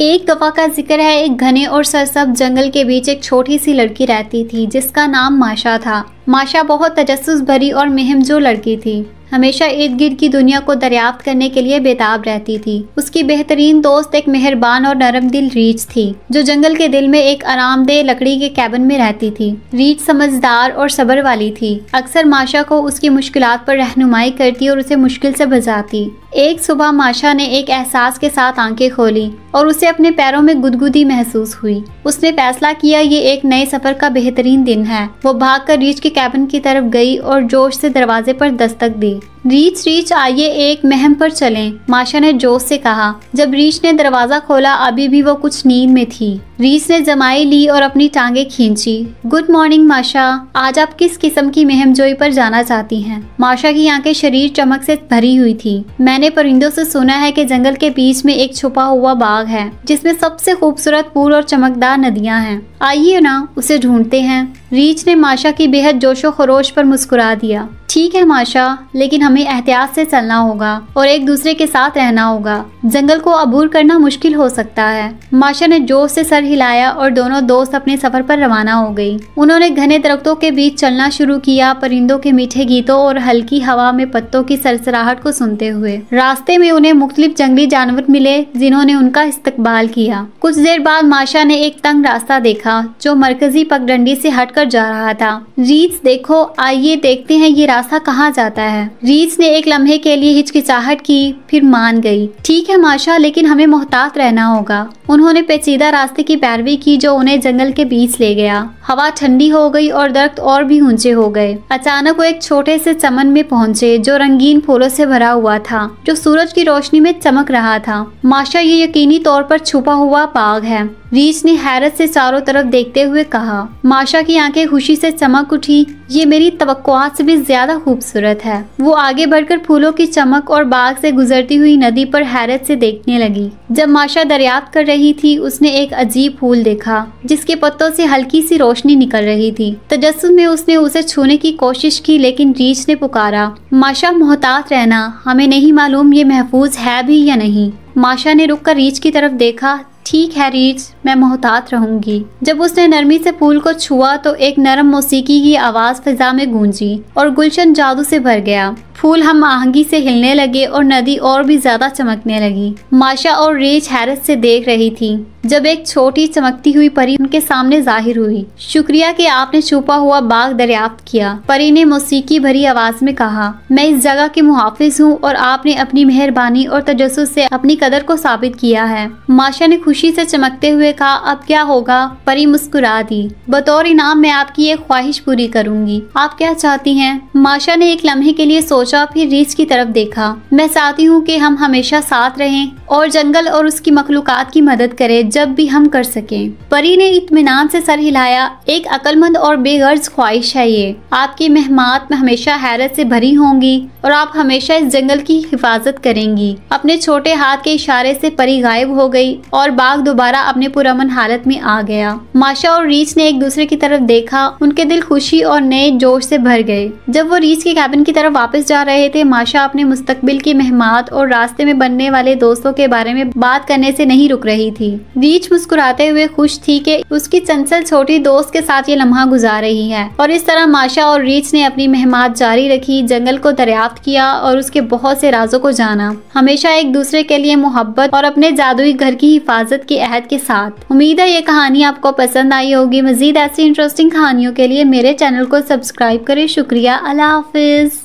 एक दफा का जिक्र है, एक घने और सरसब्ज जंगल के बीच एक छोटी सी लड़की रहती थी जिसका नाम माशा था। माशा बहुत तजस्सुस भरी और मुहिमजो लड़की थी। हमेशा इर्द गिर्द की दुनिया को दरियाफ्त करने के लिए बेताब रहती थी। उसकी बेहतरीन दोस्त एक मेहरबान और नरम दिल रीच थी जो जंगल के दिल में एक आरामदेह लकड़ी के कैबिन में रहती थी। रीच समझदार और सब्र वाली थी। अक्सर माशा को उसकी मुश्किलात पर रहनुमाई करती और उसे मुश्किल से बचाती। एक सुबह माशा ने एक एहसास के साथ आंखें खोली और उसे अपने पैरों में गुदगुदी महसूस हुई। उसने फैसला किया ये एक नए सफर का बेहतरीन दिन है। वो भागकर रीच के कैबिन की तरफ गई और जोश से दरवाजे पर दस्तक दी। रीच आइए एक महम पर चलें, माशा ने जोश से कहा। जब रीच ने दरवाजा खोला अभी भी वो कुछ नींद में थी। रीच ने जमाई ली और अपनी टांगे खींची। गुड मॉर्निंग माशा, आज आप किस किस्म की महमजोई पर जाना चाहती हैं? माशा की आंखें शरीर चमक से भरी हुई थी। मैंने परिंदों से सुना है कि जंगल के बीच में एक छुपा हुआ बाग है जिसमें सबसे खूबसूरत फूल और चमकदार नदियां हैं। आइए ना उसे ढूंढते हैं। रीच ने माशा की बेहद जोशो खरोश पर मुस्कुरा दिया। ठीक है माशा, लेकिन हमें एहतियात से चलना होगा और एक दूसरे के साथ रहना होगा। जंगल को अबूर करना मुश्किल हो सकता है। माशा ने जोश से सर हिलाया और दोनों दोस्त अपने सफर पर रवाना हो गई। उन्होंने घने दरख्तों के बीच चलना शुरू किया, परिंदों के मीठे गीतों और हल्की हवा में पत्तों की सरसराहट को सुनते हुए। रास्ते में उन्हें मुख्तलिफ जंगली जानवर मिले जिन्होंने उनका इस्तकबाल किया। कुछ देर बाद माशा ने एक तंग रास्ता देखा जो मरकजी पगडंडी से हटकर जा रहा था। रीच देखो, आइए देखते हैं ये रास्ता कहाँ जाता है। रीच ने एक लम्हे के लिए हिचकिचाहट की, फिर मान गई। ठीक है माशा, लेकिन हमें मोहतात रहना होगा। उन्होंने पेचीदा रास्ते की पैरवी की जो उन्हें जंगल के बीच ले गया। हवा ठंडी हो गई और दरख्त और भी ऊंचे हो गए। अचानक वो एक छोटे से चमन में पहुंचे जो रंगीन फूलों से भरा हुआ था, जो सूरज की रोशनी में चमक रहा था। माशा, ये यकीनी तौर पर छुपा हुआ बाग है। रीच ने हैरत से चारों तरफ देखते हुए कहा। माशा की आंखें खुशी से चमक उठी। ये मेरी तवक्कुआत से भी ज्यादा खूबसूरत है। वो आगे बढ़कर फूलों की चमक और बाग से गुजरती हुई नदी पर हैरत से देखने लगी। जब माशा दरियाफ्त कर रही थी उसने एक अजीब फूल देखा जिसके पत्तों से हल्की सी रोशनी निकल रही थी। तजस्सुस में उसने उसे छूने की कोशिश की, लेकिन रीच ने पुकारा, माशा मोहतात रहना, हमें नहीं मालूम ये महफूज है भी या नहीं। माशा ने रुककर रीच की तरफ देखा। ठीक है रीच, मैं मोहतात रहूंगी। जब उसने नरमी से फूल को छुआ तो एक नरम मौसीकी की आवाज फिजा में गूंजी और गुलशन जादू से भर गया। फूल हम आहंगी से हिलने लगे और नदी और भी ज्यादा चमकने लगी। माशा और रीच हैरत से देख रही थी जब एक छोटी चमकती हुई परी उनके सामने जाहिर हुई। शुक्रिया कि आपने छुपा हुआ बाग दरियाफ्त किया, परी ने मौसीकी भरी आवाज में कहा। मैं इस जगह के मुहाफिज हूँ और आपने अपनी मेहरबानी और तजस्सुस से अपनी कदर को साबित किया है। माशा ने खुशी से चमकते हुए कहा। अब क्या होगा? परी मुस्कुरा दी। बतौर इनाम मैं आपकी एक ख्वाहिश पूरी करूंगी। आप क्या चाहती हैं? माशा ने एक लम्हे के लिए सोचा, फिर रीच की तरफ देखा। मैं चाहती हूँ कि हम हमेशा साथ रहें और जंगल और उसकी मखलूकात की मदद करें जब भी हम कर सकें। परी ने इत्मीनान से सर हिलाया। एक अक्लमंद और बेगर्ज ख्वाहिश है ये। आपकी मेहमात में हमेशा हैरत से भरी होंगी और आप हमेशा इस जंगल की हिफाजत करेंगी। अपने छोटे हाथ के इशारे से परी गायब हो गई और बाग दोबारा अपने पुरअमन हालत में आ गया। माशा और रीच ने एक दूसरे की तरफ देखा। उनके दिल खुशी और नए जोश से भर गए। जब वो रीच के कैबिन की तरफ वापस जा रहे थे, माशा अपने मुस्तकबिल की मेहमात और रास्ते में बनने वाले दोस्तों के बारे में बात करने से नहीं रुक रही थी। रीच मुस्कुराते हुए खुश थी कि उसकी चंचल छोटी दोस्त के साथ ये लम्हा गुजार रही है और इस तरह माशा और रीच ने अपनी मेहमात जारी रखी, जंगल को दरियाफ्त किया और उसके बहुत से राजों को जाना, हमेशा एक दूसरे के लिए मोहब्बत और अपने जादुई घर की हिफाजत के अहद के साथ। उम्मीद है ये कहानी आपको पसंद आई होगी। मजीद ऐसी इंटरेस्टिंग कहानियों के लिए मेरे चैनल को सब्सक्राइब करें। शुक्रिया। अल्लाह हाफिज।